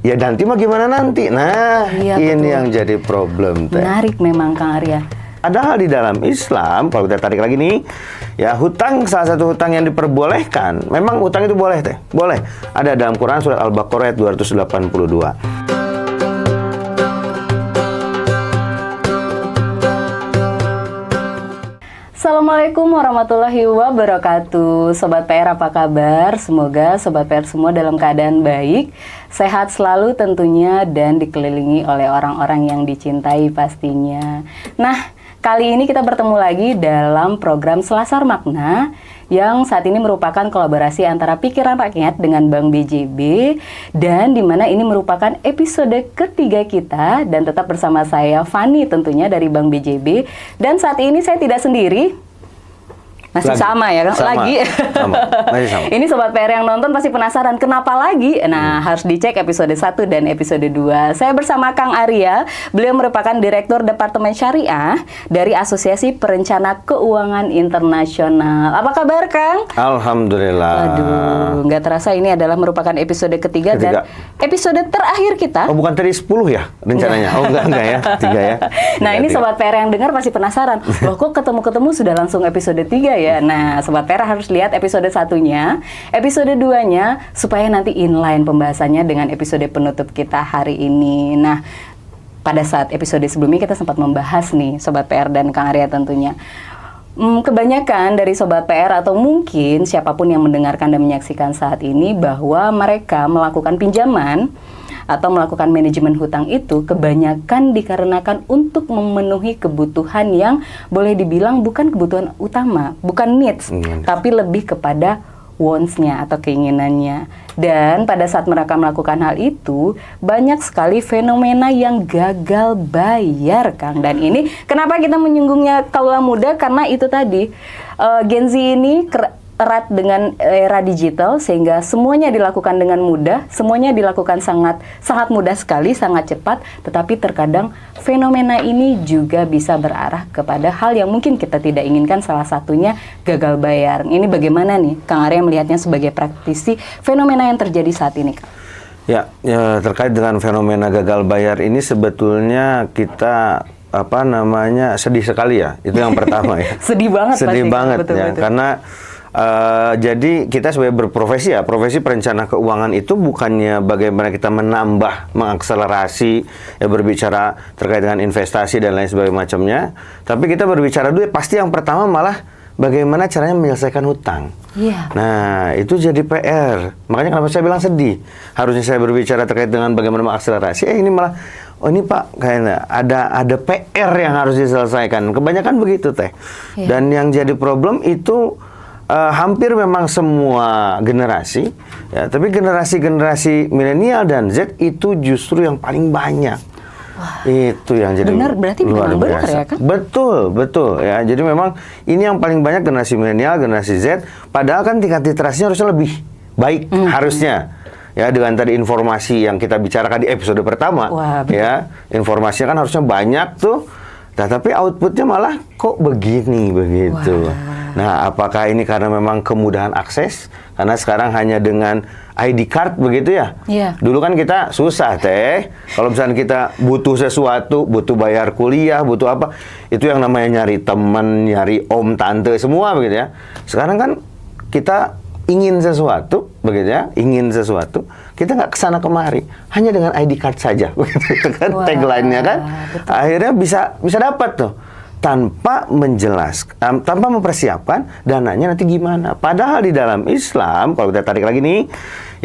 Ya nanti mah gimana nanti? Nah, Iya, ini betul. yang jadi problem teh. Menarik memang Kang Arya. Padahal di dalam Islam, kalau kita tarik lagi nih, ya hutang salah satu hutang yang diperbolehkan. Memang hutang itu boleh teh, boleh. Ada dalam Quran surat Al-Baqarah ayat 282. Assalamualaikum warahmatullahi wabarakatuh. Sobat PR apa kabar? Semoga Sobat PR semua dalam keadaan baik, sehat selalu tentunya, dan dikelilingi oleh orang-orang yang dicintai pastinya. Nah, kali ini kita bertemu lagi dalam program Selasar Makna yang saat ini merupakan kolaborasi antara Pikiran Rakyat dengan Bank BJB, dan dimana ini merupakan episode ketiga kita, dan tetap bersama saya Fani tentunya dari Bank BJB. Dan saat ini saya tidak sendiri. Masih sama ya kan? Lagi. Masih sama. Ini Sobat PR yang nonton pasti penasaran kenapa lagi? Nah, harus dicek episode 1 dan episode 2. Saya bersama Kang Arya. Beliau merupakan Direktur Departemen Syariah dari Asosiasi Perencana Keuangan Internasional. Apa kabar, Kang? Alhamdulillah. Aduh, nggak terasa ini adalah merupakan episode ketiga dan episode terakhir kita. Oh, bukan tadi 10 ya rencananya? Oh, enggak ya. 3 ya. Nah, ini Sobat PR yang dengar pasti penasaran. Loh, kok ketemu-ketemu sudah langsung episode 3 ya? Nah, Sobat PR harus lihat episode 1-nya, episode 2-nya, supaya nanti inline pembahasannya dengan episode penutup kita hari ini. Nah, pada saat episode sebelumnya kita sempat membahas nih, Sobat PR dan Kang Arya tentunya. Kebanyakan dari Sobat PR atau mungkin siapapun yang mendengarkan dan menyaksikan saat ini bahwa mereka melakukan pinjaman atau melakukan manajemen hutang itu kebanyakan dikarenakan untuk memenuhi kebutuhan yang boleh dibilang bukan kebutuhan utama, bukan needs, tapi lebih kepada wants-nya atau keinginannya. Dan pada saat mereka melakukan hal itu, banyak sekali fenomena yang gagal bayar, Kang. Dan ini kenapa kita menyinggungnya kaula muda, karena itu tadi Gen Z ini erat dengan era digital, sehingga semuanya dilakukan dengan mudah, semuanya dilakukan sangat mudah sekali, sangat cepat, tetapi terkadang fenomena ini juga bisa berarah kepada hal yang mungkin kita tidak inginkan, salah satunya gagal bayar. Ini bagaimana nih Kang Arya melihatnya sebagai praktisi fenomena yang terjadi saat ini, Kang? Ya, terkait dengan fenomena gagal bayar ini sebetulnya kita sedih sekali ya. Itu yang pertama ya. Sedih banget sedih pasti, banget betul, ya, betul. karena jadi kita sebagai berprofesi ya, profesi perencana keuangan itu bukannya bagaimana kita menambah, mengakselerasi ya, berbicara terkait dengan investasi dan lain sebagainya macamnya, tapi kita berbicara dulu pasti yang pertama malah bagaimana caranya menyelesaikan hutang. Iya. Nah, itu jadi PR. Makanya kenapa saya bilang sedih. Harusnya saya berbicara terkait dengan bagaimana mengakselerasi, ini malah ini Pak, kayaknya ada PR yang harus diselesaikan. Kebanyakan begitu teh. Iya. Dan yang jadi problem itu hampir memang semua generasi, ya, tapi generasi milenial dan Z itu justru yang paling banyak. Wah, itu yang jadi berarti luar memang benar biasa. ya, kan? Betul ya. Jadi memang ini yang paling banyak generasi milenial, generasi Z. Padahal kan tingkat literasinya harusnya lebih baik, harusnya. Ya, dengan tadi informasi yang kita bicarakan di episode pertama. Wah, ya, informasinya kan harusnya banyak tuh. Nah, tapi outputnya malah kok begini begitu. Wah. Nah, apakah ini karena memang kemudahan akses? Karena sekarang hanya dengan ID card begitu ya? Iya. Dulu kan kita susah teh. Kalau misalnya kita butuh sesuatu, butuh bayar kuliah, butuh apa, itu yang namanya nyari teman, nyari om, tante, semua begitu ya. Sekarang kan kita ingin sesuatu, begitu ya, kita nggak kesana kemari, hanya dengan ID card saja, begitu kan, tagline-nya kan, betul. Akhirnya bisa dapat tuh, tanpa menjelaskan, tanpa mempersiapkan dananya nanti gimana. Padahal di dalam Islam, kalau kita tarik lagi nih,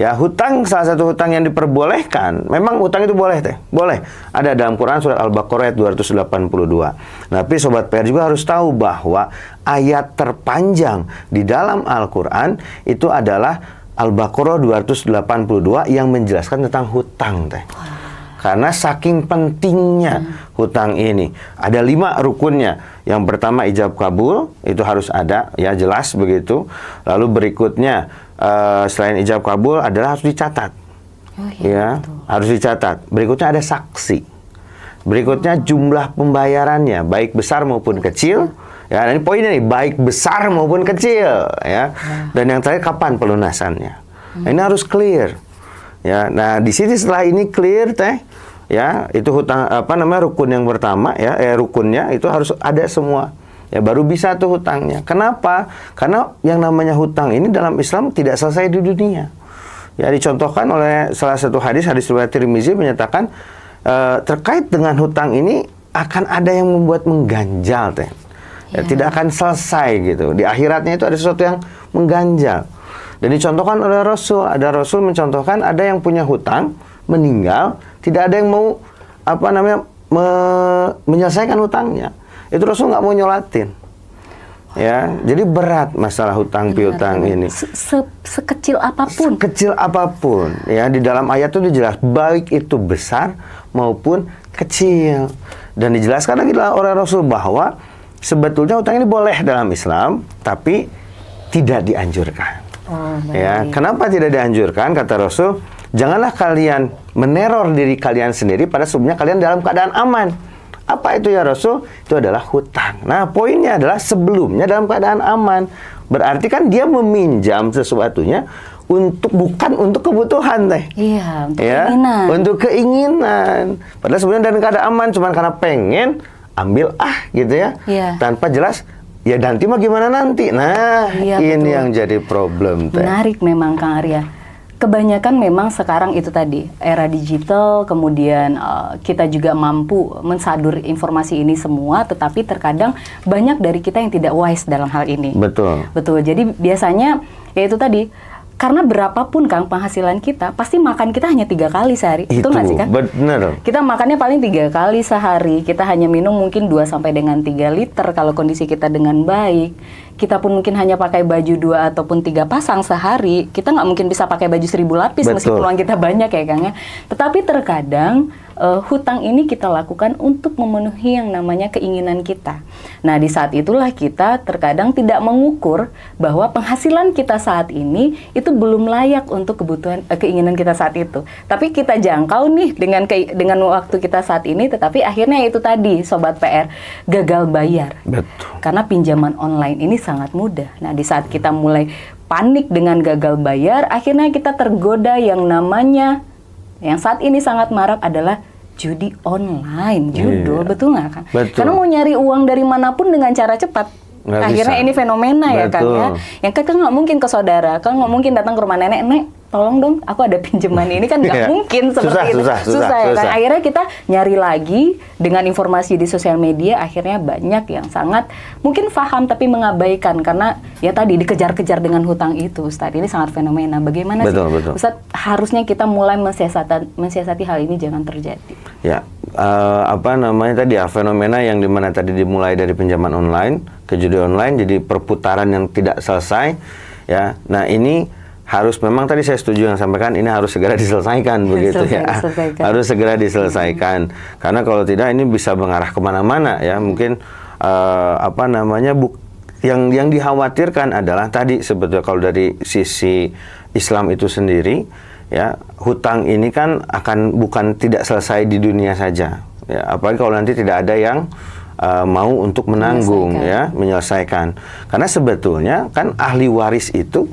ya hutang salah satu hutang yang diperbolehkan. Memang hutang itu boleh teh, boleh. Ada dalam Quran surat Al-Baqarah ayat 282. Tapi Sobat PR juga harus tahu bahwa ayat terpanjang di dalam Al-Quran itu adalah Al-Baqarah 282 yang menjelaskan tentang hutang teh. Karena saking pentingnya hutang ini. Ada 5 rukunnya. Yang pertama ijab kabul, itu harus ada, ya jelas begitu. Lalu berikutnya selain ijab kabul adalah harus dicatat. Ya, harus dicatat. Berikutnya ada saksi. Berikutnya jumlah pembayarannya, baik besar maupun kecil. Ya, ini poinnya nih, baik besar maupun kecil, ya. Dan yang terakhir kapan pelunasannya. Nah, ini harus clear. Ya, nah di sini setelah ini clear teh, ya itu hutang rukun yang pertama ya, rukunnya itu harus ada semua. Ya baru bisa tuh hutangnya. Kenapa? Karena yang namanya hutang ini dalam Islam tidak selesai di dunia. Ya dicontohkan oleh salah satu hadis riwayat Tirmizi menyatakan terkait dengan hutang ini akan ada yang membuat mengganjal teh. Ya, tidak akan selesai gitu. Di akhiratnya itu ada sesuatu yang mengganjal. Dan dicontohkan oleh Rasul. Ada Rasul mencontohkan ada yang punya hutang, meninggal, tidak ada yang mau menyelesaikan hutangnya. Itu Rasul nggak mau nyolatin. Ya, jadi berat masalah hutang piutang ini. Sekecil apapun. Sekecil apapun. Ya, di dalam ayat itu dijelas baik itu besar maupun kecil. Dan dijelaskan lagi oleh Rasul bahwa sebetulnya hutang ini boleh dalam Islam, tapi tidak dianjurkan. Ya, kenapa tidak dianjurkan? Kata Rasul, janganlah kalian meneror diri kalian sendiri pada sebelumnya kalian dalam keadaan aman. Apa itu ya Rasul? Itu adalah hutang. Nah, poinnya adalah sebelumnya dalam keadaan aman. Berarti kan dia meminjam sesuatunya bukan untuk kebutuhan teh. Iya, untuk keinginan. Untuk keinginan. Padahal sebenarnya dalam keadaan aman, cuman karena pengen ambil gitu ya. Iya. Tanpa jelas ya nanti mah gimana nanti. Nah, iya, ini betul. yang jadi problem teh. Menarik memang Kang Arya. Kebanyakan memang sekarang itu tadi era digital, kemudian kita juga mampu mensadur informasi ini semua, tetapi terkadang banyak dari kita yang tidak wise dalam hal ini. Betul. Betul. Jadi biasanya ya itu tadi, karena berapapun Kang penghasilan kita, pasti makan kita hanya 3 kali sehari. Betul nggak sih Kang? Benar. Kita makannya paling 3 kali sehari. Kita hanya minum mungkin 2 sampai dengan 3 liter kalau kondisi kita dengan baik. Kita pun mungkin hanya pakai baju 2 ataupun 3 pasang sehari. Kita nggak mungkin bisa pakai baju 1000 lapis. Betul. Meskipun uang kita banyak ya Kang ya. Tetapi terkadang hutang ini kita lakukan untuk memenuhi yang namanya keinginan kita. Nah, di saat itulah kita terkadang tidak mengukur bahwa penghasilan kita saat ini itu belum layak untuk kebutuhan keinginan kita saat itu. Tapi kita jangkau nih dengan waktu kita saat ini, tetapi akhirnya itu tadi Sobat PR gagal bayar. Betul. Karena pinjaman online ini sangat mudah. Nah, di saat kita mulai panik dengan gagal bayar, akhirnya kita tergoda yang namanya yang saat ini sangat marak adalah judi online, judo, betul nggak Kang? Betul. Karena mau nyari uang dari manapun dengan cara cepat. Nggak Akhirnya bisa. ini fenomena ya Kang ya. Betul. Yang Kang nggak mungkin ke saudara, Kang nggak mungkin datang ke rumah nenek, "Nek, tolong dong, aku ada pinjaman ini." Kan nggak Iya. mungkin seperti itu. Susah ya Kang. Akhirnya kita nyari lagi dengan informasi di sosial media, akhirnya banyak yang sangat mungkin paham tapi mengabaikan karena ya tadi dikejar-kejar dengan hutang itu. Ustadz, ini sangat fenomena. Bagaimana Betul, sih betul. Ustadz, harusnya kita mulai mensiasati hal ini jangan terjadi? Ya, tadi ya fenomena yang dimana tadi dimulai dari pinjaman online ke judi online, jadi perputaran yang tidak selesai. Ya, nah ini harus memang tadi saya setuju yang sampaikan ini harus segera diselesaikan begitu ya. Harus segera diselesaikan karena kalau tidak ini bisa mengarah kemana-mana ya. Mungkin yang dikhawatirkan adalah tadi sebetulnya kalau dari sisi Islam itu sendiri ya, hutang ini kan bukan tidak selesai di dunia saja ya, apalagi kalau nanti tidak ada yang mau untuk menanggung menyelesaikan. Karena sebetulnya kan ahli waris itu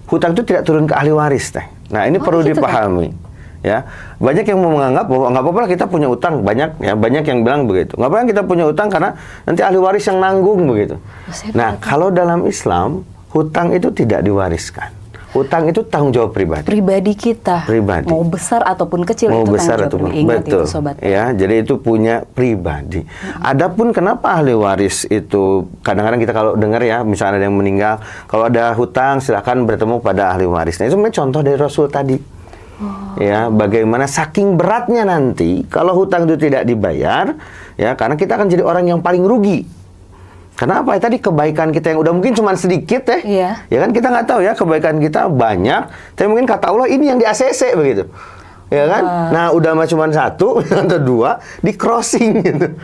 hutang itu tidak turun ke ahli waris teh. Nah, ini perlu gitu dipahami. Ya, banyak yang mau menganggap bahwa nggak apa-apa kita punya utang, banyak yang bilang begitu. Nggak apa-apa kita punya utang karena nanti ahli waris yang nanggung begitu. Nah, kalau dalam Islam hutang itu tidak diwariskan. Hutang itu tanggung jawab pribadi kita. Pribadi. Mau besar ataupun kecil mau itu besar tanggung jawab. ataupun Ingat betul. itu Sobat. Ya, jadi itu punya pribadi. Adapun kenapa ahli waris itu kadang-kadang kita kalau dengar ya, misalnya ada yang meninggal, kalau ada hutang silakan bertemu pada ahli waris. Nah, itu sebenarnya contoh dari Rasul tadi. Ya, bagaimana saking beratnya nanti kalau hutang itu tidak dibayar, ya karena kita akan jadi orang yang paling rugi. Karena apa ya tadi kebaikan kita yang udah mungkin cuma sedikit Iya. ya kan kita nggak tahu ya kebaikan kita banyak, tapi mungkin kata Allah ini yang di ACC begitu, ya kan? Nah udah mah cuma 1 atau 2 di crossing gitu,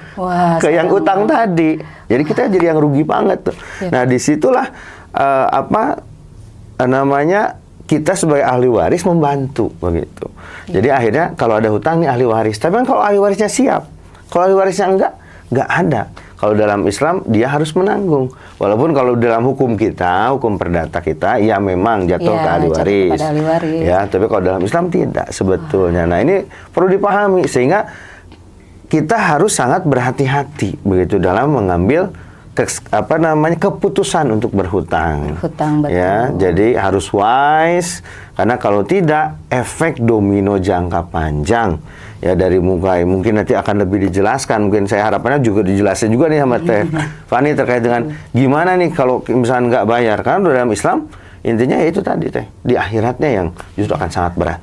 ke yang utang tadi, jadi kita jadi yang rugi banget tuh. Ya. Nah disitulah kita sebagai ahli waris membantu begitu. Jadi akhirnya kalau ada hutang nih ahli waris, tapi kan kalau ahli warisnya siap, kalau ahli warisnya enggak ada. Kalau dalam Islam dia harus menanggung. Walaupun kalau dalam hukum kita, hukum perdata kita, ya memang jatuh ke ahli jatuh waris. kepada ahli waris. Ya, tapi kalau dalam Islam tidak sebetulnya. Nah, ini perlu dipahami sehingga kita harus sangat berhati-hati begitu dalam mengambil keputusan untuk berhutang. Berhutang, betul. Ya, jadi harus wise karena kalau tidak efek domino jangka panjang. Ya dari mungkin nanti akan lebih dijelaskan, mungkin saya harapannya juga dijelasin juga nih sama Teh Fani terkait dengan gimana nih kalau misalnya nggak bayar, karena dalam Islam intinya ya itu tadi Teh, di akhiratnya yang justru akan sangat berat.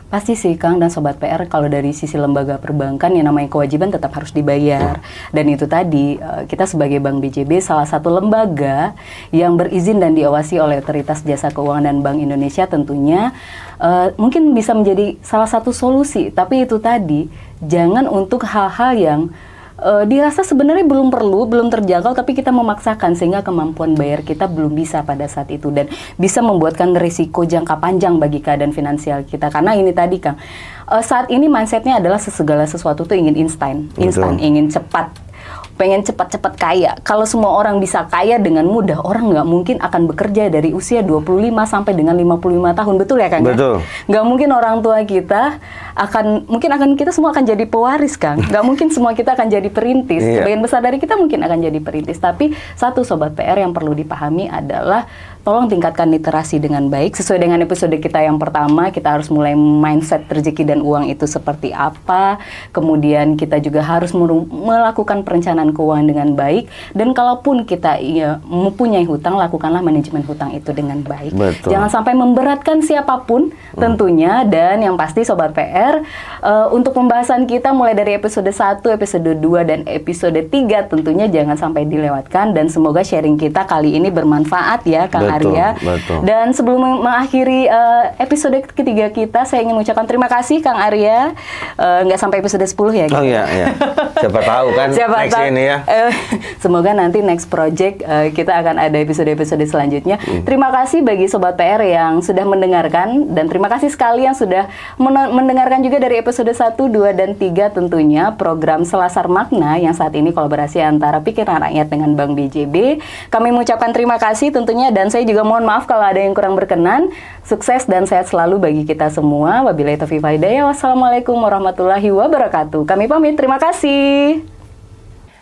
Pasti sih Kang dan Sobat PR, kalau dari sisi lembaga perbankan yang namanya kewajiban tetap harus dibayar. Dan itu tadi, kita sebagai Bank BJB salah satu lembaga yang berizin dan diawasi oleh Otoritas Jasa Keuangan dan Bank Indonesia tentunya mungkin bisa menjadi salah satu solusi. Tapi itu tadi, jangan untuk hal-hal yang dirasa sebenarnya belum perlu, belum terjangkau, tapi kita memaksakan sehingga kemampuan bayar kita belum bisa pada saat itu dan bisa membuatkan risiko jangka panjang bagi keadaan finansial kita. Karena ini tadi Kang, saat ini mindsetnya adalah segala sesuatu tuh ingin instan, ingin cepat. Pengen cepat-cepat kaya. Kalau semua orang bisa kaya dengan mudah, orang nggak mungkin akan bekerja dari usia 25 sampai dengan 55 tahun. Betul ya Kang? Betul. Nggak mungkin orang tua kita kita semua akan jadi pewaris Kang. Nggak mungkin semua kita akan jadi perintis. Iya. Sebagian besar dari kita mungkin akan jadi perintis. Tapi satu Sobat PR yang perlu dipahami adalah tolong tingkatkan literasi dengan baik. Sesuai dengan episode kita yang pertama, kita harus mulai mindset rezeki dan uang itu seperti apa. Kemudian kita juga harus melakukan perencanaan keuangan dengan baik. Dan kalaupun kita mempunyai hutang, lakukanlah manajemen hutang itu dengan baik. Betul. Jangan sampai memberatkan siapapun tentunya. Dan yang pasti Sobat PR, untuk pembahasan kita mulai dari episode 1, episode 2, dan episode 3 tentunya jangan sampai dilewatkan. Dan semoga sharing kita kali ini bermanfaat ya Kang Arya. Betul. Dan sebelum mengakhiri episode ketiga kita, saya ingin mengucapkan terima kasih Kang Arya. Nggak sampai episode 10 ya? Oh iya, iya. Siapa tahu kan next ini ya. Semoga nanti next project kita akan ada episode-episode selanjutnya. Terima kasih bagi Sobat PR yang sudah mendengarkan. Dan terima kasih sekali yang sudah mendengarkan juga dari episode 1, 2, dan 3 tentunya program Selasar Makna yang saat ini kolaborasi antara Pikiran Rakyat dengan Bank BJB. Kami mengucapkan terima kasih tentunya, dan saya juga mohon maaf kalau ada yang kurang berkenan. Sukses dan sehat selalu bagi kita semua. Wabillahi taufiq wal hidayah. Wassalamualaikum warahmatullahi wabarakatuh. Kami pamit, terima kasih.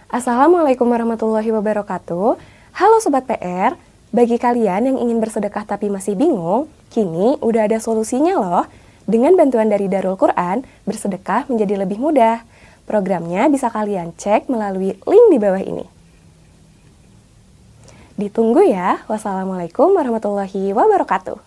Assalamualaikum warahmatullahi wabarakatuh. Halo Sobat PR, bagi kalian yang ingin bersedekah tapi masih bingung, kini udah ada solusinya loh. Dengan bantuan dari Darul Quran, bersedekah menjadi lebih mudah. Programnya bisa kalian cek melalui link di bawah ini. Ditunggu ya. Wassalamualaikum warahmatullahi wabarakatuh.